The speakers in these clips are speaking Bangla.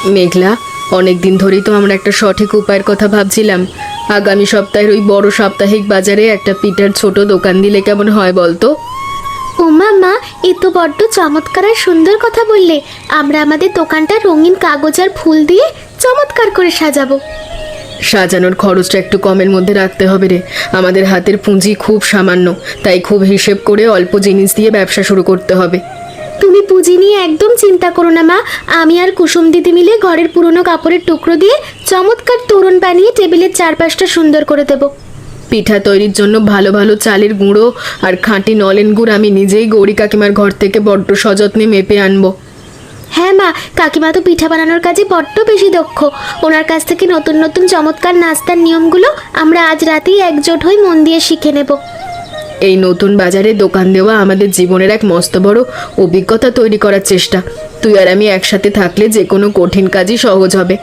মেঘলা, অনেক দিন ধরেই তো আমরা একটা সঠিক উপায়ের কথা ভাবছিলাম। আগামী সপ্তাহের ওই বড় সাপ্তাহিক বাজারে একটা পিঠার ছোট দোকান দিলে কেমন হয় বলতো? ওমা মা, এ তো বড্ড চমৎকার আর সুন্দর কথা বললে। আমরা আমাদের দোকানটা রঙিন কাগজ আর ফুল দিয়ে চমৎকার করে সাজাবো। সাজানোর খরচটা একটু কমের মধ্যে রাখতে হবে রে। আমাদের হাতের পুঁজি খুব সামান্য, তাই খুব হিসেব করে অল্প জিনিস দিয়ে ব্যবসা শুরু করতে হবে। তুমি পুঁজি নিয়ে একদম চিন্তা করো না মা। আমি আর কুসুম দিদি মিলে ঘরের পুরনো কাপড়ের টুকরো দিয়ে চমৎকার তোরণ বানিয়ে টেবিলের চারপাশটা সুন্দর করে দেব। পিঠা তৈরির জন্য ভালো ভালো চালের গুঁড়ো আর খাঁটি নলেন গুড় আমি নিজেই গৌরী কাকিমার ঘর থেকে বড্ড সযত্নে মেপে আনবো। হ্যাঁ মা, কাকিমা তো পিঠা বানানোর কাজে বড্ড বেশি দক্ষ। ওনার কাছ থেকে নতুন নতুন চমৎকার নাস্তার নিয়মগুলো আমরা আজ রাতেই একজোট হয়ে মন দিয়ে শিখে নেব। এই নতুন বাজারে দোকান দেওয়া আমাদের জীবনের এক মস্ত বড় অভিজ্ঞতা তৈরি করার চেষ্টা। তুই আর আমি একসাথে থাকলে যে কোনো কঠিন কাজই সহজ হবে।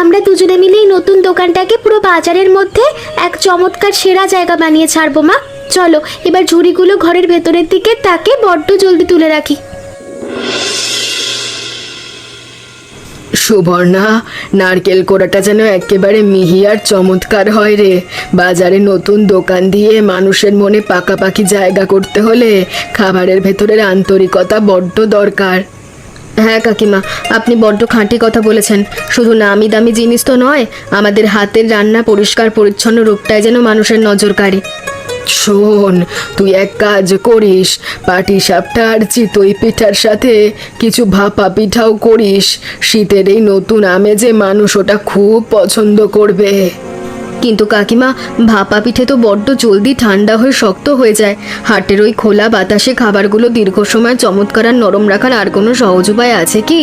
আমরা দুজনে মিলে এই নতুন দোকানটাকে পুরো বাজারের মধ্যে এক চমৎকার সেরা জায়গা বানিয়ে ছাড়বো মা। চলো এবার ঝুড়িগুলো ঘরের ভেতরের দিকে তাকে বড্ড জলদি তুলে রাখি। সুবর্ণা, নারকেল কোড়াটা যেন একেবারে মিহি আর চমৎকার হয় রে। বাজারে নতুন দোকান দিয়ে মানুষের মনে পাকাপাকি জায়গা করতে হলে খাবারের ভেতরের আন্তরিকতা বড্ড দরকার। হ্যাঁ কাকিমা, আপনি বড্ড খাঁটি কথা বলেছেন। শুধু নামি দামি জিনিস তো নয়, আমাদের হাতের রান্না পরিষ্কার পরিচ্ছন্ন রূপটাই যেন মানুষের নজর কাড়ে। শোন, তুই এক কাজ করিস, পাটিসাপটা আর চিতই পিঠার সাথে কিছু ভাপা পিঠাও করিস। শীতের এই নতুন আমেজে মানুষ ওটা খুব পছন্দ করবে। কিন্তু কাকিমা, ভাপা পিঠে তো বড্ড জলদি ঠান্ডা হয়ে শক্ত হয়ে যায়। হাটের ওই খোলা বাতাসে খাবারগুলো দীর্ঘ সময় চমৎকার আর নরম রাখার আর কোনো সহজ উপায় আছে কি?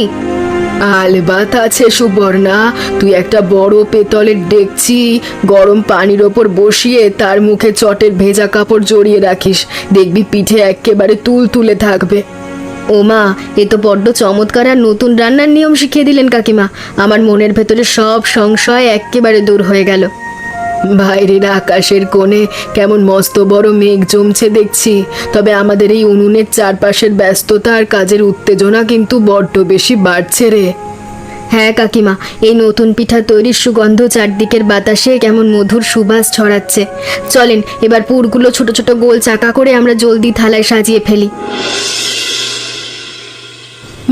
আলবাত আছে সুবর্ণা। তুই একটা বড় পেতলের ডেকচি গরম পানির ওপর বসিয়ে তার মুখে চটের ভেজা কাপড় জড়িয়ে রাখিস, দেখবি পিঠে একেবারে তুলে থাকবে। ওমা, এ তো বড্ড চমৎকার আর নতুন রান্নার নিয়ম শিখিয়ে দিলেন কাকিমা। আমার মনের ভেতরে সব সংশয় একেবারে দূর হয়ে গেল। বাইরের আকাশের কোণে কেমন মস্ত বড় মেঘ জমছে দেখছি, তবে আমাদের এই উনুনের চারপাশের ব্যস্ততা আর কাজের উত্তেজনা কিন্তু বড্ড বেশি বাড়ছে রে। হ্যাঁ কাকিমা, এই নতুন পিঠা তৈরির সুগন্ধ চারদিকের বাতাসে কেমন মধুর সুবাস ছড়াচ্ছে। চলেন এবার পুরগুলো ছোট ছোট গোল চাকা করে আমরা জলদি থালায় সাজিয়ে ফেলি।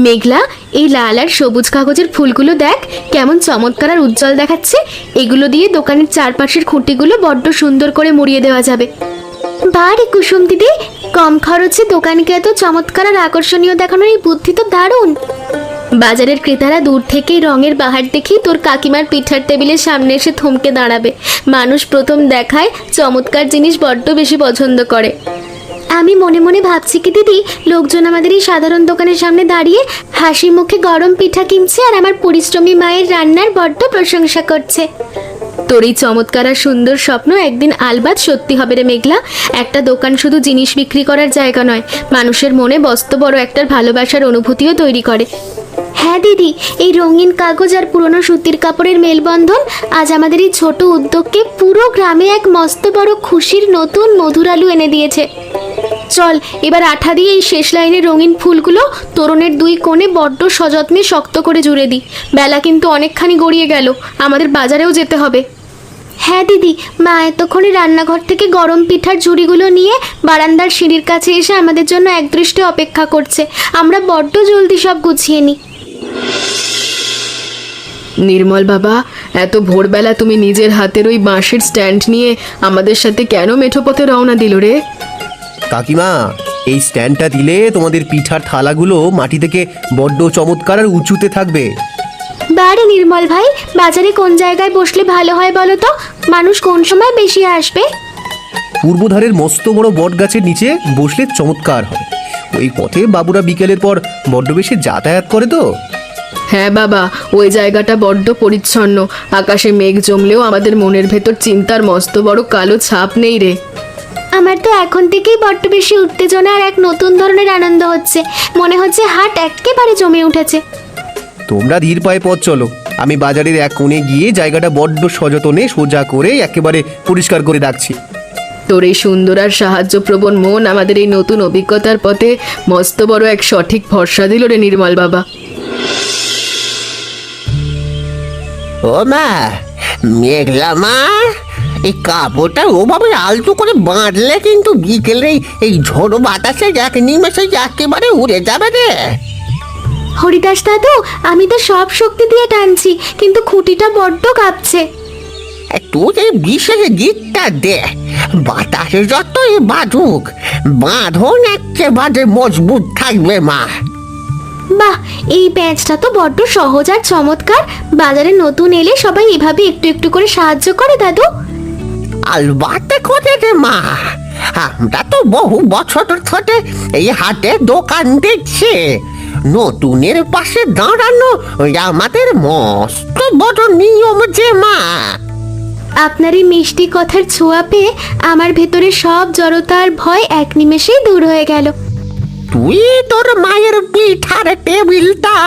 মেঘলা, এই লাল আর সবুজ কাগজের ফুলগুলো দেখ কেমন চমৎকার আর উজ্জ্বল দেখাচ্ছে। এগুলো দিয়ে দোকানের চারপাশের খুঁটিগুলো বড্ড সুন্দর করে মুড়িয়ে দেওয়া যাবে। বারে কুসুম দিদি, কম খরচে দোকানকে এত চমৎকার আর আকর্ষণীয় দেখানোর এই বুদ্ধি তো দারুণ। বাজারের ক্রেতারা দূর থেকেই রঙের বাহার দেখেই তোর কাকিমার পিঠার টেবিলের সামনে এসে থমকে দাঁড়াবে। মানুষ প্রথম দেখায় চমৎকার জিনিস বড্ড বেশি পছন্দ করে। আমি মনে মনে ভাবছি কি দিদি, লোকজন আমাদের এই সাধারণ দোকানের সামনে দাঁড়িয়ে হাসি মুখে গরম পিঠা কিনছে আর আমার পরিশ্রমী মায়ের রান্নার বড্ড প্রশংসা করছে। তোর এই চমৎকার আর সুন্দর স্বপ্ন একদিন আলবাত সত্যি হবে রে মেঘলা। একটা দোকান শুধু জিনিস বিক্রি করার জায়গা নয়, মানুষের মনে বস্ত বড় একটা ভালোবাসার অনুভূতিও তৈরি করে। হ্যাঁ দিদি, এই রঙিন কাগজ আর পুরনো সুতির কাপড়ের মেলবন্ধন আজ আমাদের এই ছোট উদ্যোগকে পুরো গ্রামে এক মস্ত বড় খুশির নতুন মধুর আলু এনে দিয়েছে। চল এবার আঠা দিয়ে এই শেষ লাইনের রঙিন ফুলগুলো তোরণের দুই কোণে বড্ড সযত্নে শক্ত করে জুড়ে দিই। বেলা কিন্তু অনেকখানি গড়িয়ে গেল, আমাদের বাজারেও যেতে হবে। হ্যাঁ দিদি, মা এতক্ষণে রান্নাঘর থেকে গরম পিঠার ঝুড়িগুলো নিয়ে বারান্দার সিঁড়ির কাছে এসে আমাদের জন্য একদৃষ্টে অপেক্ষা করছে। আমরা বড্ড জলদি সব গুছিয়ে নিই। নির্মল বাবা, এত ভোরবেলা তুমি নিজের হাতের ওই বাঁশের স্ট্যান্ড নিয়ে আমাদের সাথে কেন মেঠো পথে রওনা দিল রে? কাকিমা, এই স্ট্যান্ডটা দিলে তোমাদের পিঠার থালাগুলো মাটি থেকে বড্ড চমৎকার আর উঁচুতে থাকবে। বারে নির্মল ভাই, বাজারে কোন জায়গায় বসলে ভালো হয় বলো তো? মানুষ কোন সময় বেশি আসবে? পূর্বধারের মস্ত বড় বট গাছের নিচে বসলে চমৎকার হবে। ওই পথে বাবুরা বিকেলের পর বড্ড বেশি যাতায়াত করে তো। হ্যাঁ বাবা, ওই জায়গাটা বড্ড পরিচ্ছন্ন। আকাশে মেঘ জমলেও আমাদের মনের ভেতর চিন্তার মস্ত বড় কালো ছাপ নেই রে। আমার তো এখন থেকেই বড্ড বেশি উত্তেজনা আর এক নতুন ধরনের আনন্দ হচ্ছে। মনে হচ্ছে হাট একেবারে জমে উঠেছে। তোমরা ধীর পায়ে পথ চলো, আমি বাজারের এক কোণে গিয়ে জায়গাটা বড্ড সযত্নে সোজা করে একেবারে পরিষ্কার করে রাখছি। তোর এই সুন্দর আর সাহায্যপ্রবণ মন আমাদের এই নতুন অভিজ্ঞতার পথে মস্ত বড় এক সঠিক ভরসা দিল রে নির্মল বাবা। ও মা, মেঘলা মা, এই কাপড়টা ওভাবে আলতো করে বাঁধলে কিন্তু বিকেলে এই ঝোড়ো বাতাসে এক নিমেষে একেবারে উড়ে যাবে রে। হরিদাস দাদু, আমি তো সব শক্তি দিয়ে টানছি, কিন্তু খুঁটিটা বড্ড কাঁপছে। তুই এই বিশেষ গীতটা দে, বাতাসে যতই বাঁধুক বাঁধন একেবারে মজবুত থাকবে মা। বাহ, এই প্যাঁচটা তো বড্ড সহজ আর চমৎকার। বাজারে নতুন এলে সবাই এভাবে একটু একটু করে সাহায্য করে দাদু? আলবাতে করে রে মা, আমরা তো বহু বছর ধরে এই হাটে দোকান দিচ্ছি। নতুনের পাশে দাঁড়ানো আমাদের মস্ত বড় নিয়ম যে মা। আপনার এই মিষ্টি কথার ছোঁয়া পেয়ে আমার ভেতরে সব জড়তা আর ভয় এক নিমেষেই দূর হয়ে গেল। তুই তোর মায়ের পিঠার টেবিলটা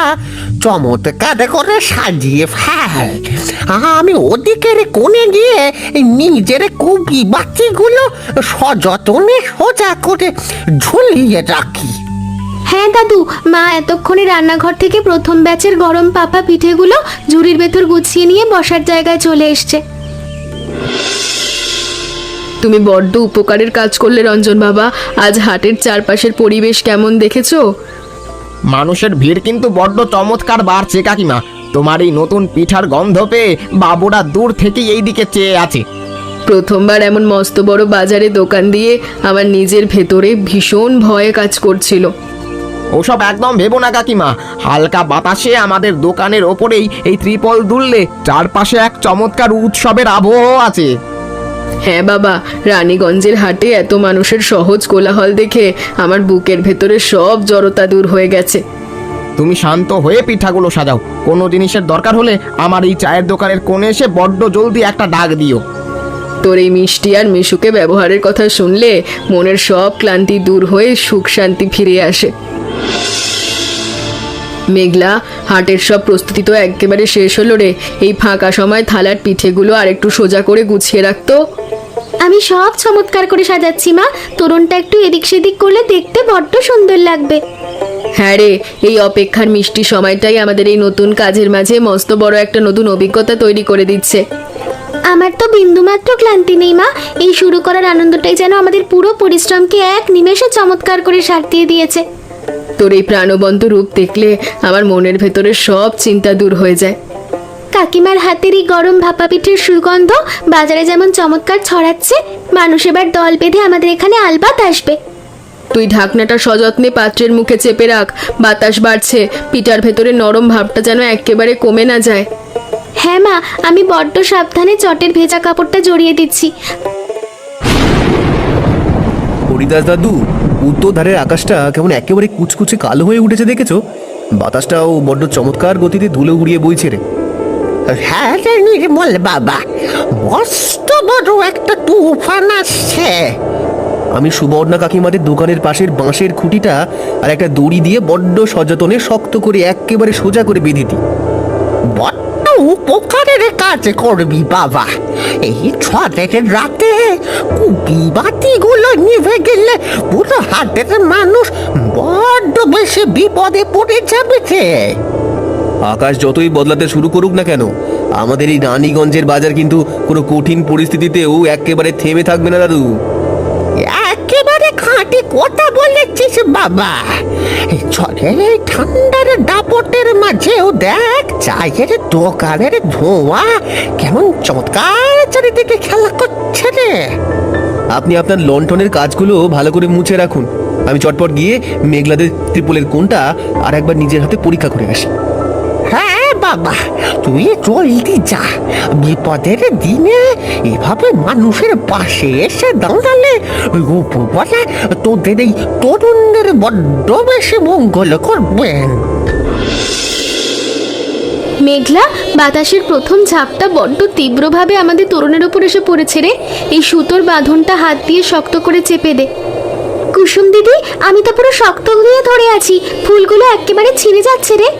চমৎকার করে সাজিয়ে ফেল, আমি ওদিকের কোণে গিয়ে নিজের কবি বাচ্চিগুলো সযত্নে সোজা করে ঝুলিয়ে রাখি। হ্যাঁ দাদু, মা এতক্ষণে রান্নাঘর থেকে প্রথম ব্যাচের গরম পাপা পিঠেগুলো ঝুড়ির ভেতর গুছিয়ে নিয়ে বসার জায়গায় চলে এসছে। তুমি বড্ড উপকারের কাজ করলে রঞ্জন বাবা। আজ হাটের চারপাশের পরিবেশ কেমন দেখেছো? মানুষের ভিড় কিন্তু বড্ড চমৎকার বাড়ছে কাকিমা। তোমার এই নতুন পিঠার গন্ধ পেয়ে বাবুরা দূর থেকেই এই দিকে চেয়ে আছে। প্রথমবার এমন মস্ত বড় বাজারে দোকান দিয়ে আমার নিজের ভেতরে ভীষণ ভয়ে কাজ করছিল। ওসব একদম ভেবো না কাকিমা, হালকা বাতাসে আমাদের দোকানের ওপরেই এই ত্রিপল দুললে চারপাশে এক চমৎকার উৎসবের আবহ আছে। হ্যাঁ বাবা, রানীগঞ্জের হাটে এত মানুষের সহজ কোলাহল দেখে আমার বুকের ভেতরে সব জড়তা দূর হয়ে গেছে। তুমি শান্ত হয়ে পিঠাগুলো সাজাও। কোনো জিনিসের দরকার হলে আমার এই চায়ের দোকানের কোণে এসে বড্ড জলদি একটা ডাক দিও। তোর এই মিষ্টি আর মিশুকে ব্যবহারের কথা শুনলে মনের সব ক্লান্তি দূর হয়ে সুখ শান্তি ফিরে আসে। মেঘলা, হাটের সব প্রস্তুতি তো একেবারে শেষ হলো রে। এই ফাঁকা সময় থালার পিঠেগুলো আর একটু সোজা করে গুছিয়ে রাখতো। আমি সব চমৎকার করে সাজাচ্ছি মা, তোরণটা একটু এদিক সেদিক করলে দেখতে বড্ড সুন্দর লাগবে। হ্যাঁ রে, এই অপেক্ষার মিষ্টি সময়টাই আমাদের এই নতুন কাজের মাঝে মস্ত বড় একটা নতুন অভিজ্ঞতা তৈরি করে দিচ্ছে। আমার তো বিন্দুমাত্র ক্লান্তি নেই মা, এই শুরু করার আনন্দটাই যেন আমাদের পুরো পরিশ্রমকে এক নিমেষে চমৎকার করে সার দিয়ে দিয়েছে। তোর এই প্রাণবন্ত রূপ দেখলে আমার মনের ভেতরে সব চিন্তা দূর হয়ে যায়। কাকিমার হাতের এই গরম ভাপা পিঠের সুগন্ধ বাজারে যেমন চমৎকার ছড়াচ্ছে, মানুষ এবার দল বেঁধে আমাদের এখানে আলবাত আসবে। তুই ঢাকনাটা সযত্নে পাত্রের মুখে চেপে রাখ, বাতাস বাড়ছে, পিঠার ভেতরে নরম ভাবটা যেন একেবারে কমে না যায়। হ্যাঁ মা, আমি বড্ড সাবধানে চটের ভেজা কাপড়টা জড়িয়ে দিচ্ছি। হরিদাস দাদু, উত্তর ধারের আকাশটা কেমন একেবারে কুচকুচে কালো হয়ে উঠেছে দেখেছো? বাতাসটাও বড্ড চমৎকার গতিতে ধুলো উড়িয়ে বইছে রে। হ্যাঁ রে নির্মল বাবা, মস্ত বড় একটা তুফান আসছে। আমি সুবর্ণা কাকিমাদের দোকানের পাশের বাঁশের খুঁটিটা আর একটা দড়ি দিয়ে বড্ড সযত্নে শক্ত করে একেবারে সোজা করে বেঁধে দিই। বড্ড উপকারের কাজ করবি বাবা। এই ঝড়ের রাতে কুপি বাতিগুলো নিভে গেলে পুরো হাটের মানুষ বড্ড বেশি বিপদে পড়ে যাবে রে। আকাশ যতই বদলাতে শুরু করুক না কেন, আমাদের এই রানীগঞ্জের বাজার কিন্তু কোনো কঠিন পরিস্থিতিতেও একেবারে থেমে থাকবে না দাদু। একেবারে খাঁটি কথা বলেছিস বাবা। এই ঝড়ের এই ঠান্ডার দাপটের মাঝেও দেখ চায়ের দোকানের ধোঁয়া কেমন চমৎকার চারিদিকে খেলা করছে রে। আপনি আপনার লণ্ঠনের কাজগুলো ভালো করে মুছে রাখুন, আমি চটপট গিয়ে মেঘলাদের ত্রিপলের কোণটা আর একবার নিজের হাতে পরীক্ষা করে আসি। হ্যাঁ বাবা, তুই জলদি যা। বিপদের দিনে এভাবে মানুষের পাশে এসে দাঁড়ালে উপরওয়ালা তোদের এই তরুণদের বড্ড বেশি মঙ্গল করবেন। মেঘলা, বাতাসের প্রথম ঝাপটা বড্ড তীব্রভাবে আমাদের তোরণের উপর এসে পড়েছে রে। এই সুতোর বাঁধনটা হাত দিয়ে শক্ত করে চেপে দে। কুসুম দিদি, আমি তো পুরো শক্ত হয়ে ধরে আছি, ফুলগুলো একেবারে ছিঁড়ে যাচ্ছে রে।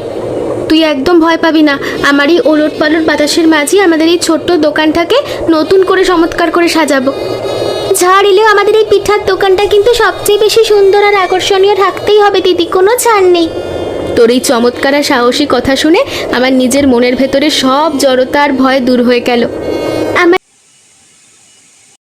তুই একদম ভয় পাবি না, আমার এই ওলট পালট বাতাসের মাঝে আমাদের এই ছোট্ট দোকানটাকে নতুন করে চমৎকার করে সাজাবো। ঝড় এলেও আমাদের এই পিঠার দোকানটা কিন্তু সবচেয়ে বেশি সুন্দর আর আকর্ষণীয় থাকতেই হবে দিদি, কোনো ছাড় নেই। তোর এই চমৎকার আর সাহসী কথা শুনে আমার নিজের মনের ভেতরে সব জড়তা আর ভয় দূর হয়ে গেল।